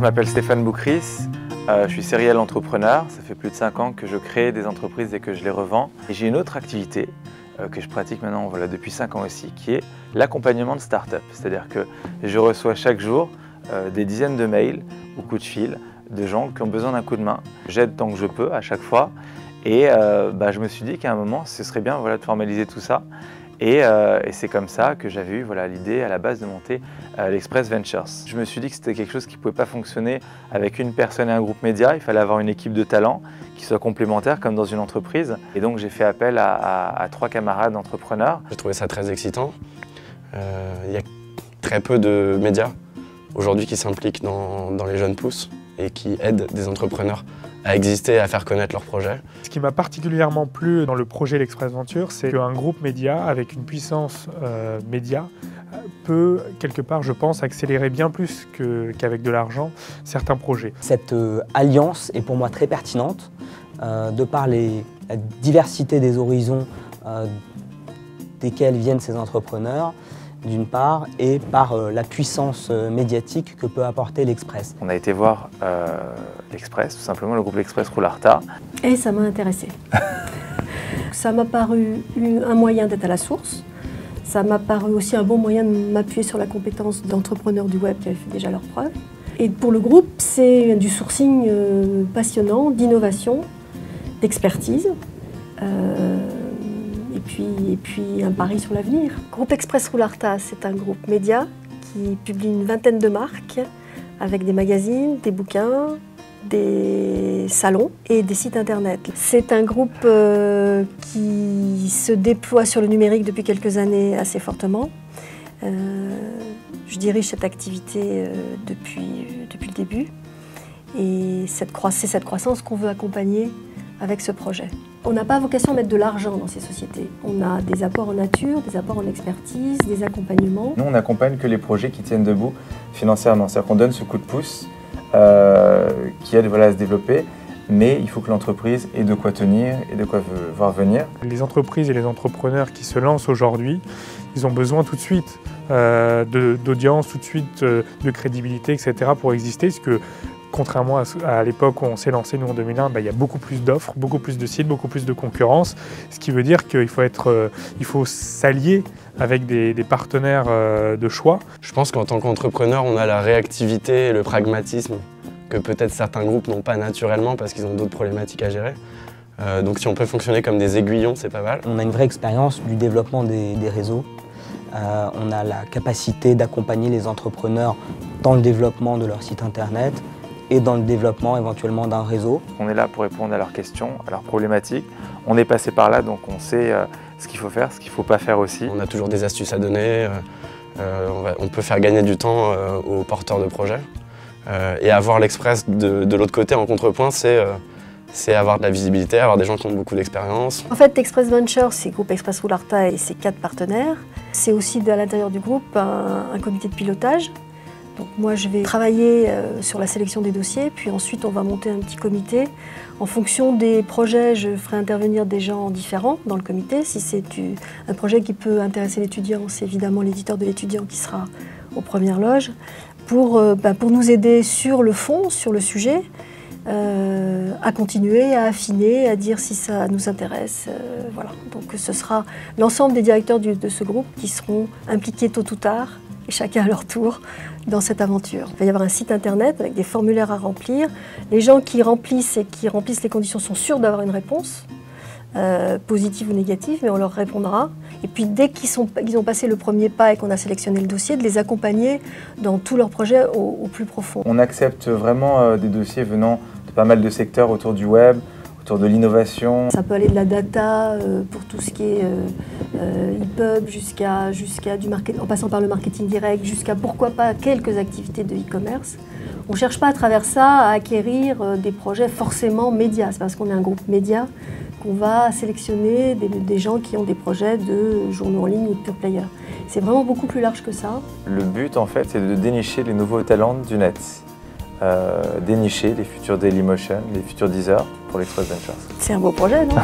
Je m'appelle Stéphane Boukris, je suis serial entrepreneur. Ça fait plus de 5 ans que je crée des entreprises et que je les revends. Et j'ai une autre activité que je pratique maintenant depuis 5 ans aussi, qui est l'accompagnement de start-up. C'est-à-dire que je reçois chaque jour des dizaines de mails ou coups de fil de gens qui ont besoin d'un coup de main. J'aide tant que je peux à chaque fois. Et je me suis dit qu'à un moment, ce serait bien de formaliser tout ça. Et c'est comme ça que j'avais eu l'idée à la base de monter l'Express Ventures. Je me suis dit que c'était quelque chose qui ne pouvait pas fonctionner avec une personne et un groupe média. Il fallait avoir une équipe de talents qui soit complémentaire comme dans une entreprise. Et donc j'ai fait appel à 3 camarades entrepreneurs. J'ai trouvé ça très excitant. Il y a très peu de médias aujourd'hui qui s'impliquent dans les jeunes pousses et qui aident des entrepreneurs à exister et à faire connaître leurs projets. Ce qui m'a particulièrement plu dans le projet l'Express Venture, c'est qu'un groupe média avec une puissance média peut, quelque part, je pense, accélérer bien plus qu'avec de l'argent certains projets. Cette alliance est pour moi très pertinente, de par la diversité des horizons desquels viennent ces entrepreneurs, d'une part, et par la puissance médiatique que peut apporter l'Express. On a été voir l'Express, tout simplement le groupe l'Express Roularta. Et ça m'a intéressée. Ça m'a paru un moyen d'être à la source. Ça m'a paru aussi un bon moyen de m'appuyer sur la compétence d'entrepreneurs du web qui avaient fait déjà leurs preuves. Et pour le groupe, c'est du sourcing passionnant, d'innovation, d'expertise. Et puis un pari sur l'avenir. Groupe Express Roularta, c'est un groupe média qui publie une vingtaine de marques avec des magazines, des bouquins, des salons et des sites internet. C'est un groupe qui se déploie sur le numérique depuis quelques années assez fortement. Je dirige cette activité depuis le début et c'est cette croissance qu'on veut accompagner avec ce projet. On n'a pas vocation à mettre de l'argent dans ces sociétés. On a des apports en nature, des apports en expertise, des accompagnements. Nous, on n'accompagne que les projets qui tiennent debout financièrement. C'est-à-dire qu'on donne ce coup de pouce qui aide à se développer, mais il faut que l'entreprise ait de quoi tenir et de quoi voir venir. Les entreprises et les entrepreneurs qui se lancent aujourd'hui, ils ont besoin tout de suite d'audience, tout de suite de crédibilité, etc. pour exister, parce que contrairement à l'époque où on s'est lancé, nous en 2001, il y a beaucoup plus d'offres, beaucoup plus de sites, beaucoup plus de concurrence, ce qui veut dire qu'il faut s'allier avec des partenaires de choix. Je pense qu'en tant qu'entrepreneur, on a la réactivité et le pragmatisme que peut-être certains groupes n'ont pas naturellement parce qu'ils ont d'autres problématiques à gérer. Donc si on peut fonctionner comme des aiguillons, c'est pas mal. On a une vraie expérience du développement des réseaux. On a la capacité d'accompagner les entrepreneurs dans le développement de leur site internet et dans le développement éventuellement d'un réseau. On est là pour répondre à leurs questions, à leurs problématiques. On est passé par là, donc on sait ce qu'il faut faire, ce qu'il ne faut pas faire aussi. On a toujours des astuces à donner, on peut faire gagner du temps aux porteurs de projets. Et avoir l'Express de l'autre côté en contrepoint, c'est avoir de la visibilité, avoir des gens qui ont beaucoup d'expérience. En fait, Express Ventures, c'est Groupe Express Roularta et ses 4 partenaires. C'est aussi à l'intérieur du groupe un comité de pilotage. Donc moi, je vais travailler sur la sélection des dossiers, puis ensuite, on va monter un petit comité. En fonction des projets, je ferai intervenir des gens différents dans le comité. Si c'est un projet qui peut intéresser l'étudiant, c'est évidemment l'éditeur de l'étudiant qui sera aux premières loges, pour nous aider sur le fond, sur le sujet, à continuer, à affiner, à dire si ça nous intéresse. Voilà. Donc ce sera l'ensemble des directeurs de ce groupe qui seront impliqués tôt ou tard, et chacun à leur tour, dans cette aventure. Il va y avoir un site internet avec des formulaires à remplir. Les gens qui remplissent les conditions sont sûrs d'avoir une réponse, positive ou négative, mais on leur répondra. Et puis dès qu'ils ont passé le premier pas et qu'on a sélectionné le dossier, de les accompagner dans tous leurs projets au plus profond. On accepte vraiment des dossiers venant de pas mal de secteurs autour du web, autour de l'innovation. Ça peut aller de la data pour tout ce qui est e-pub jusqu'à du marketing, en passant par le marketing direct, jusqu'à pourquoi pas quelques activités de e-commerce. On ne cherche pas à travers ça à acquérir des projets forcément médias. C'est parce qu'on est un groupe média qu'on va sélectionner des gens qui ont des projets de journaux en ligne ou de pure player. C'est vraiment beaucoup plus large que ça. Le but, en fait, c'est de dénicher les nouveaux talents du net. Dénicher les futurs Dailymotion, les futurs Deezer pour l'Express Ventures. C'est un beau projet, non?